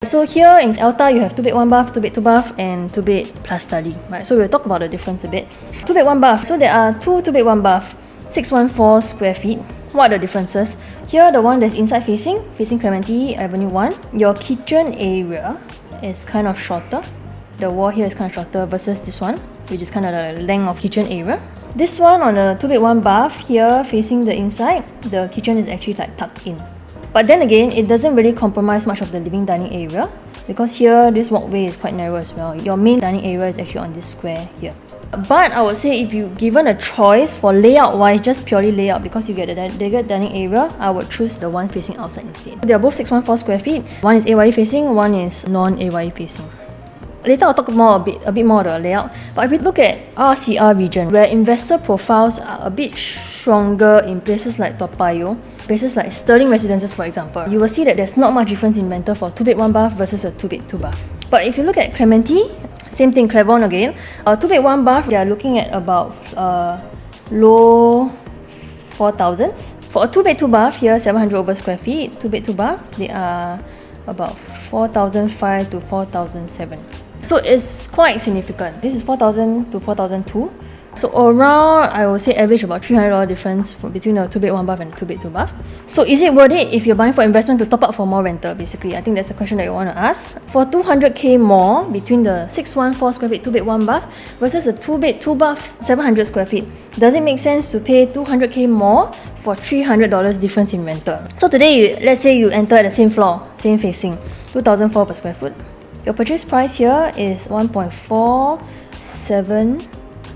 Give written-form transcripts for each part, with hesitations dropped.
So here in Elta, you have 2 bed 1 bath, 2 bed 2 bath, and 2 bed plus study. Right? So we'll talk about the difference a bit. 2 bed 1 bath. So there are two 2 bed 1 bath, 614 square feet. What are the differences? Here, the one that's inside facing Clementi Avenue 1, your kitchen area is kind of shorter. The wall here is kind of shorter versus this one, which is kind of the length of kitchen area. This one on the 2 bed 1 bath here facing the inside, the kitchen is actually like tucked in. But then again, it doesn't really compromise much of the living dining area because here this walkway is quite narrow as well. Your main dining area is actually on this square here. But I would say if you're given a choice for layout wise, just purely layout, because you get a bigger dining area, I would choose the one facing outside instead. They are both 614 square feet. One is AYE facing, one is non-AYE facing. Later I'll talk more a bit more about the layout. But if we look at RCR region, where investor profiles are a bit stronger in places like Toa Payoh, places like Sterling Residences for example, you will see that there's not much difference in rental for 2 bed 1 bath versus a 2 bed 2 bath. But if you look at Clementi, same thing, Clement again. 2 bed 1 bath, they are looking at about low 4,000s. For a 2 bed 2 bath here, 700 over square feet, 2 bed 2 bath, they are about 4,500 to 4,700. So it's quite significant. This is 4,000 to 4,200. So around, I would say average about $300 difference between a 2 bed 1 bath and a 2 bed 2 bath. So is it worth it if you're buying for investment to top up for more rental? Basically, I think that's a question that you want to ask. For 200k more between the 614 square feet 2 bed 1 bath versus a 2 bed 2 bath 700 square feet, does it make sense to pay 200k more for $300 difference in rental? So today, let's say you enter the same floor, same facing, 2,004 per square foot. Your purchase price here is 1.47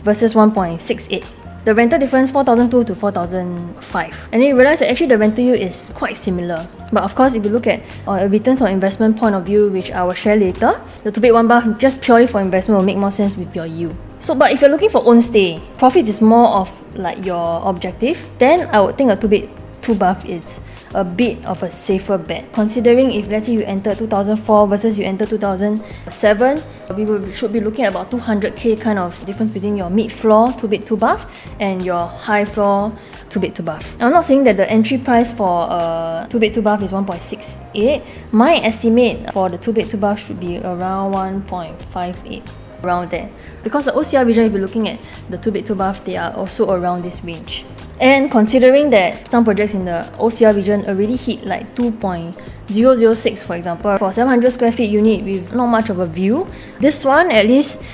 versus 1.68. The rental difference 4,200 to 4,500. And then you realize that actually the rental yield is quite similar. But of course, if you look at a returns on investment point of view, which I will share later, the 2 bed 1 bath just purely for investment will make more sense with your yield. So, but if you're looking for own stay, profit is more of like your objective, then I would think a 2 bed 2 bath is a bit of a safer bet. Considering if let's say you enter 2004 versus you enter 2007, we should be looking at about 200k kind of difference between your mid floor 2 bed 2 bath and your high floor 2 bed 2 bath. I'm not saying that the entry price for a 2 bed 2 bath is 1.68. My estimate for the 2 bed 2 bath should be around 1.58, around there. Because the OCR region, if you're looking at the 2 bed 2 bath, they are also around this range. And considering that some projects in the OCR region already hit like 2.006 for example, for 700 square feet unit with not much of a view, this one at least,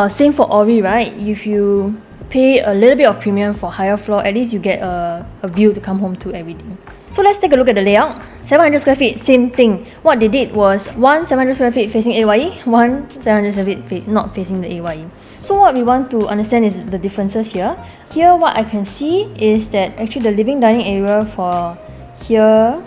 same for Ori, right? If you pay a little bit of premium for higher floor, at least you get a view to come home to every day. So let's take a look at the layout. 700 square feet, same thing. What they did was one 700 square feet facing AYE, one 700 square feet not facing the AYE. So what we want to understand is the differences here. Here what I can see is that actually the living dining area for here,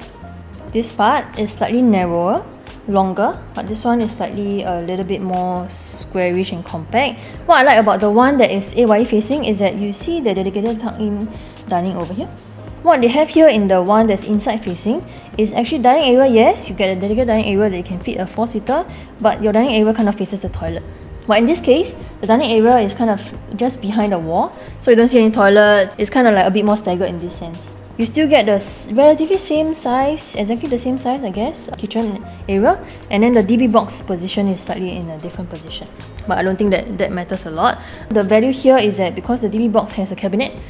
this part is slightly narrower, longer, but this one is slightly a little bit more squarish and compact. What I like about the one that is AYE facing is that you see the dedicated tuck-in dining over here. What they have here in the one that's inside facing is actually dining area. Yes, you get a dedicated dining area that you can fit a 4-seater, but your dining area kind of faces the toilet. But in this case, the dining area is kind of just behind the wall, so you don't see any toilets. It's kind of like a bit more staggered in this sense. You still get the relatively same size, exactly the same size I guess, kitchen area, and then the DB box position is slightly in a different position. But I don't think that matters a lot. The value here is that because the DB box has a cabinet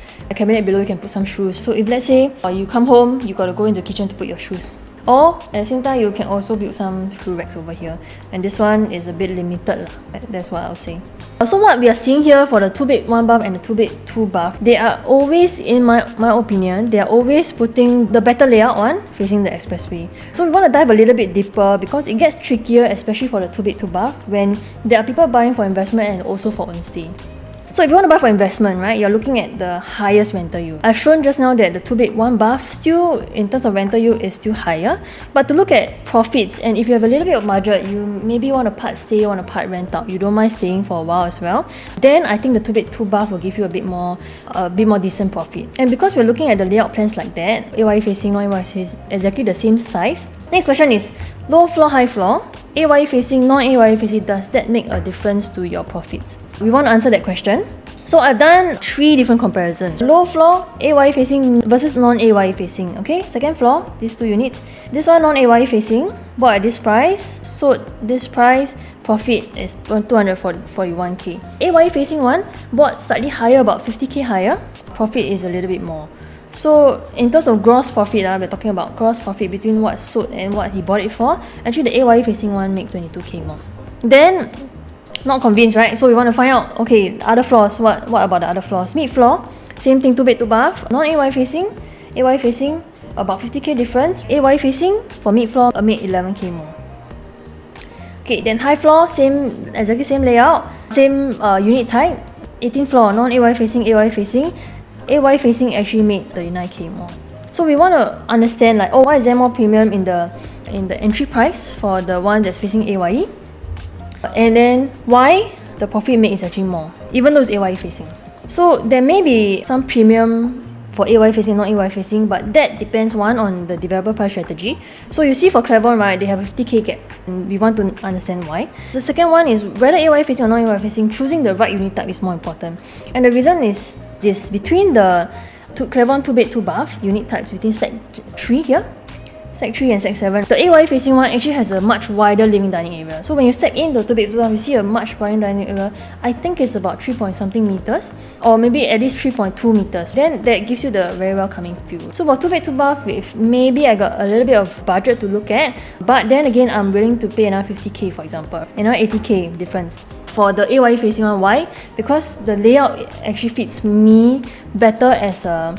below you can put some shoes. So if let's say you come home, you got to go into the kitchen to put your shoes. Or at the same time, you can also build some shoe racks over here. And this one is a bit limited. That's what I'll say. So what we are seeing here for the 2 bed 1 bath and the 2 bed 2 bath, they are always, in my opinion, they are always putting the better layout one facing the expressway. So we want to dive a little bit deeper because it gets trickier, especially for the 2 bed 2 bath, when there are people buying for investment and also for own stay. So if you want to buy for investment, right, you're looking at the highest rental yield. I've shown just now that the 2 bed 1 bath still, in terms of rental yield, is still higher. But to look at profits, and if you have a little bit of budget, you maybe want to part stay, want to part rent out, you don't mind staying for a while as well, then I think the 2 bed 2 bath will give you a bit more decent profit. And because we're looking at the layout plans like that, AYE facing, non-AYE facing, exactly the same size. Next question is, low floor, high floor, AYE facing, non-AYE facing, does that make a difference to your profits? We want to answer that question. So I've done 3 different comparisons. Low floor, AYE facing versus non-AYE facing. Okay, second floor, these 2 units. This one non-AYE facing, bought at this price, sold this price, profit is 241k. AYE facing one, bought slightly higher, about 50k higher, profit is a little bit more. So in terms of gross profit, we're talking about gross profit between what's sold and what he bought it for. Actually, the AYE facing one make 22k more. Then, not convinced, right? So we want to find out, okay, other floors, what about the other floors? Mid floor, same thing, 2 bed, 2 bath. Non-AYE facing, AYE facing, about 50k difference. AYE facing, for mid floor, made 11k more. Okay, then high floor, exactly same layout, same unit type. 18th floor, non-AYE facing, AYE facing. AYE facing actually made 39k more. So we want to understand, like, why is there more premium in the entry price for the one that's facing AYE? And then why the profit made is actually more, even though it's AYE facing. So there may be some premium for AYE facing, not AYE facing, but that depends, one, on the developer price strategy. So you see for Clement, right, they have a 50k gap, and we want to understand why. The second one is whether AYE facing or not AYE facing, choosing the right unit type is more important. And the reason is this: between the Clement 2 bed 2 bath unit types, between Sec 3 here, Sec 3 and Sec 7, the AYE facing one actually has a much wider living dining area. So when you step in the 2 bed 2 bath, you see a much wider dining area. I think it's about 3 point something meters, or maybe at least 3.2 meters. Then that gives you the very welcoming view. So for 2 bed 2 bath, with maybe I got a little bit of budget to look at, but then again, I'm willing to pay another 50k, for example, another 80k difference. For the AYE facing one, why? Because the layout actually fits me better as an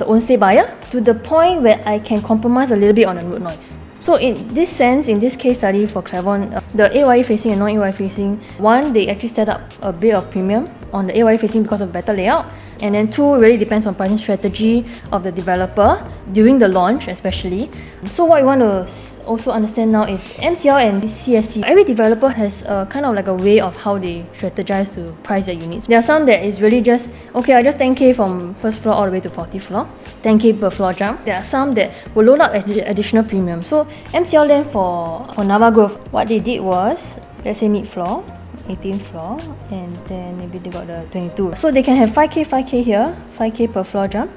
own stay buyer, to the point where I can compromise a little bit on the road noise. So in this sense, in this case study for Clement, the AYE facing and non-AYE facing, one, they actually set up a bit of premium on the AYE facing because of better layout, and then 2, really depends on pricing strategy of the developer during the launch especially. So what we want to also understand now is MCL and CSC. Every developer has kind of like a way of how they strategize to price their units. There are some that is really just, okay, I just 10k from first floor all the way to 40th floor, 10k per floor jump. There are some that will load up additional premium. So MCL then for Nava Grove, what they did was, let's say mid floor, 18th floor, and then maybe they got the 22. So they can have 5k here, 5k per floor jump.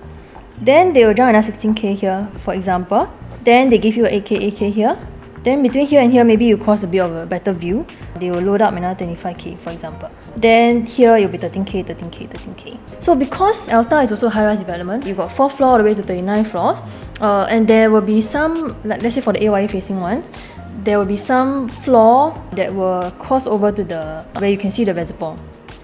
Then they will jump another 16k here, for example. Then they give you 8k here. Then between here and here, maybe you cross a bit of a better view. They will load up another 25k, for example. Then here you'll be 13k. So because Elta is also high-rise development, you've got 4th floor all the way to 39 floors, and there will be some, like let's say for the AYE facing ones, there will be some floor that will cross over to where you can see the reservoir.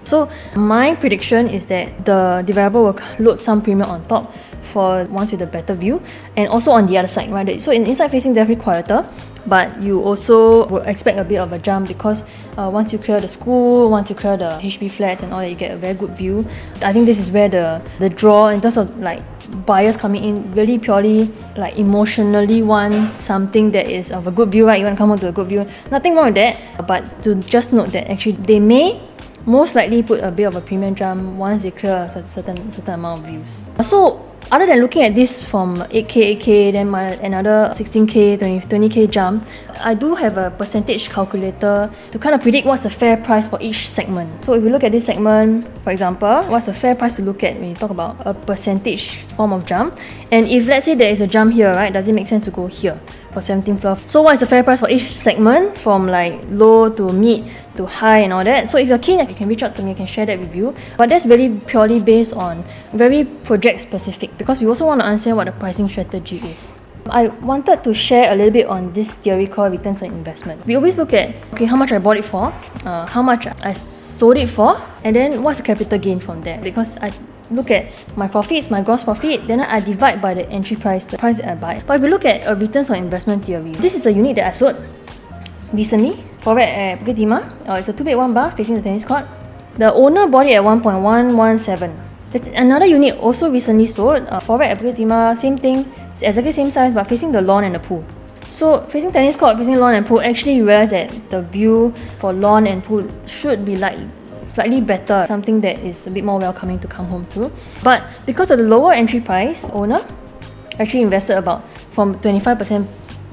So my prediction is that the developer will load some premium on top for ones with a better view, and also on the other side, right? So in inside facing, definitely quieter, but you also will expect a bit of a jump because once you clear the school, once you clear the HB flats and all that, you get a very good view. I think this is where the draw in terms of like buyers coming in really purely like emotionally want something that is of a good view, right? You want to come home to a good view. Nothing wrong with that, but to just note that actually they may most likely put a bit of a premium jump once they clear a certain amount of views. So other than looking at this from 8k, then another 16k, 20k jump, I do have a percentage calculator to kind of predict what's the fair price for each segment. So if we look at this segment, for example, what's the fair price to look at when you talk about a percentage form of jump? And if let's say there is a jump here, right, does it make sense to go here for 17th floor? So what is the fair price for each segment from like low to mid to high and all that? So if you're keen, you can reach out to me, I can share that with you. But that's really purely based on very project specific, because we also want to understand what the pricing strategy is. I wanted to share a little bit on this theory called returns on investment. We always look at, okay, how much I bought it for, how much I sold it for, and then what's the capital gain from there. Because I look at my profits, my gross profit, then I divide by the entry price, the price that I buy. But if we look at a returns on investment theory, this is a unit that I sold recently, forward at Bukit Timah. It's a 2-bed 1 bath facing the tennis court. The owner bought it at 1.117. Another unit also recently sold, forward at Bukit Timah, same thing, exactly same size but facing the lawn and the pool. So facing tennis court, facing lawn and pool, actually you realize that the view for lawn and pool should be like slightly better, something that is a bit more welcoming to come home to. But because of the lower entry price, owner actually invested about, from 25%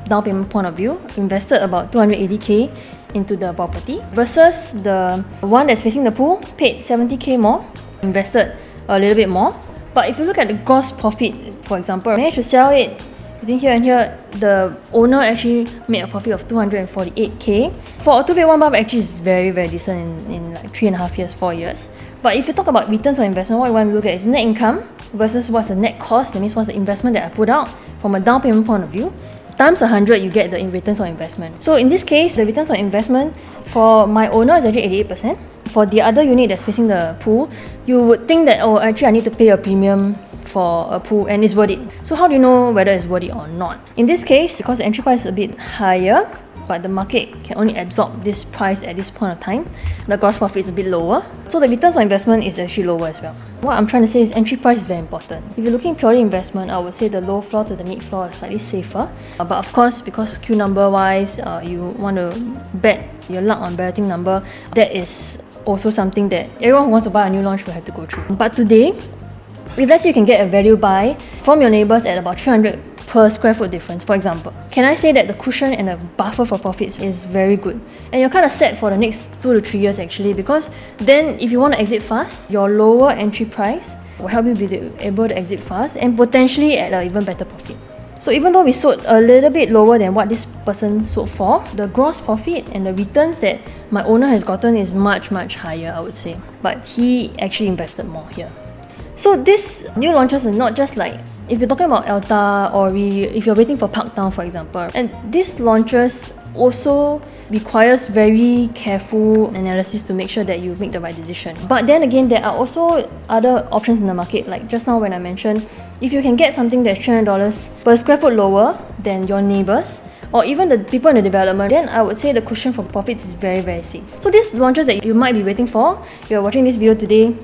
down payment point of view, invested about 280k into the property, versus the one that's facing the pool paid 70k more invested a little bit more. But if you look at the gross profit, for example, managed to sell it between here and here, the owner actually made a profit of 248k. For a 2-bed 1-bath, actually is very decent in like 3.5 years, 4 years. But if you talk about returns on investment, what you want to look at is net income versus what's the net cost. That means what's the investment that I put out from a down payment point of view. Times 100, you get the returns on investment. So in this case, the returns on investment for my owner is actually 88%. For the other unit that's facing the pool, you would think that, oh, actually I need to pay a premium for a pool and it's worth it. So how do you know whether it's worth it or not? In this case, because the entry price is a bit higher, but the market can only absorb this price at this point of time, the gross profit is a bit lower. So the returns on investment is actually lower as well. What I'm trying to say is entry price is very important. If you're looking purely investment, I would say the low floor to the mid floor is slightly safer. But of course, because Q number wise, you want to bet your luck on betting number, that is also something that everyone who wants to buy a new launch will have to go through. But today, if let's say you can get a value buy from your neighbours at about 300 per square foot difference, for example, can I say that the cushion and the buffer for profits is very good? And you're kind of set for the next 2 to 3 years actually, because then if you want to exit fast, your lower entry price will help you be able to exit fast and potentially at an even better profit. So even though we sold a little bit lower than what this person sold for, the gross profit and the returns that my owner has gotten is much higher, I would say. But he actually invested more here. So these new launches are not just like, if you're talking about Elta or if you're waiting for Parktown, for example, and these launches also requires very careful analysis to make sure that you make the right decision. But then again, there are also other options in the market, like just now when I mentioned, if you can get something that's $300 per square foot lower than your neighbours, or even the people in the development, then I would say the cushion for profits is very safe. So these launches that you might be waiting for, you're watching this video today,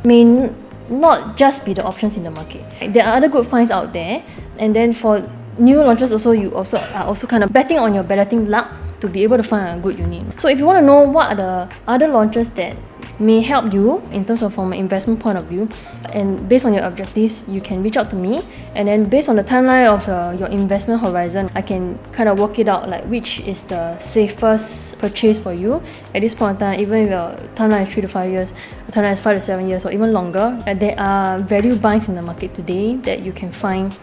may not just be the options in the market. There are other good finds out there, and then for new launches also, you are also kind of betting on your balloting luck to be able to find a good unit. So if you want to know what are the other launches that may help you in terms of from an investment point of view, and based on your objectives, you can reach out to me, and then based on the timeline of your investment horizon, I can kind of work it out like which is the safest purchase for you at this point in time. Even if your timeline is 3 to 5 years, the timeline is 5 to 7 years or even longer, there are value buys in the market today that you can find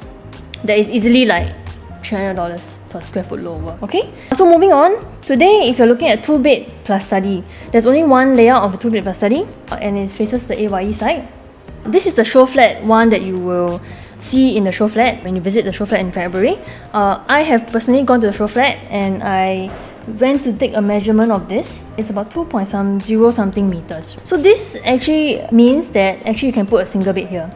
that is easily like $300 per square foot lower. Okay, so moving on, today if you're looking at 2-bed plus study, there's only one layout of a 2-bed plus study, and it faces the AYE side. This is the show flat one that you will see in the show flat when you visit the show flat in February. I have personally gone to the show flat and I went to take a measurement of this. It's about 2.0 something meters. So this actually means that actually you can put a single bed here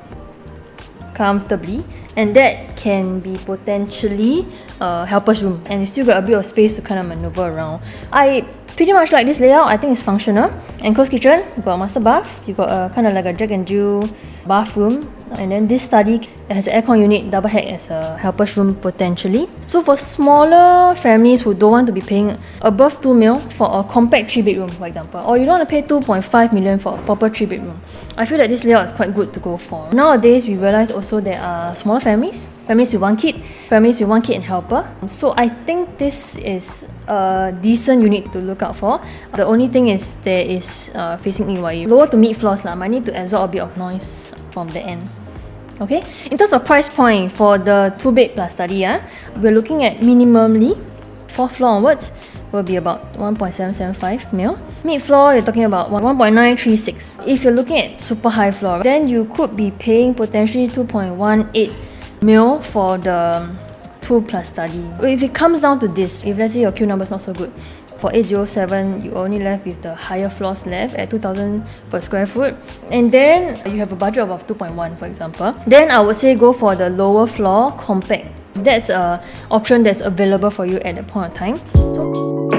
comfortably, and that can be potentially a helper's room, and you still got a bit of space to kind of maneuver around. I pretty much like this layout. I think it's functional. Enclosed kitchen, you got a master bath, you got a kind of like a Jack and Jill bathroom, and then this study has an aircon unit, double head as a helper's room potentially. So for smaller families who don't want to be paying above 2 mil for a compact 3-bedroom, for example, or you don't want to pay 2.5 million for a proper 3-bedroom, I feel that this layout is quite good to go for. Nowadays, we realize also there are smaller families with one kid, families with one kid and helper. So I think this is a decent unit to look out for. The only thing is there is facing AYE. Lower to mid floors might need to absorb a bit of noise from the end. Okay, in terms of price point for the 2-bed plus study, we're looking at minimally 4th floor onwards will be about 1.775 mil. Mid floor, you're talking about 1.936. If you're looking at super high floor, then you could be paying potentially 2.18 mil for the 2 plus study. If it comes down to this, if let's say your Q number is not so good, for 807, you only left with the higher floors left at 2,000 per square foot, and then you have a budget of 2.1, for example, then I would say go for the lower floor compact. That's an option that's available for you at that point of time. So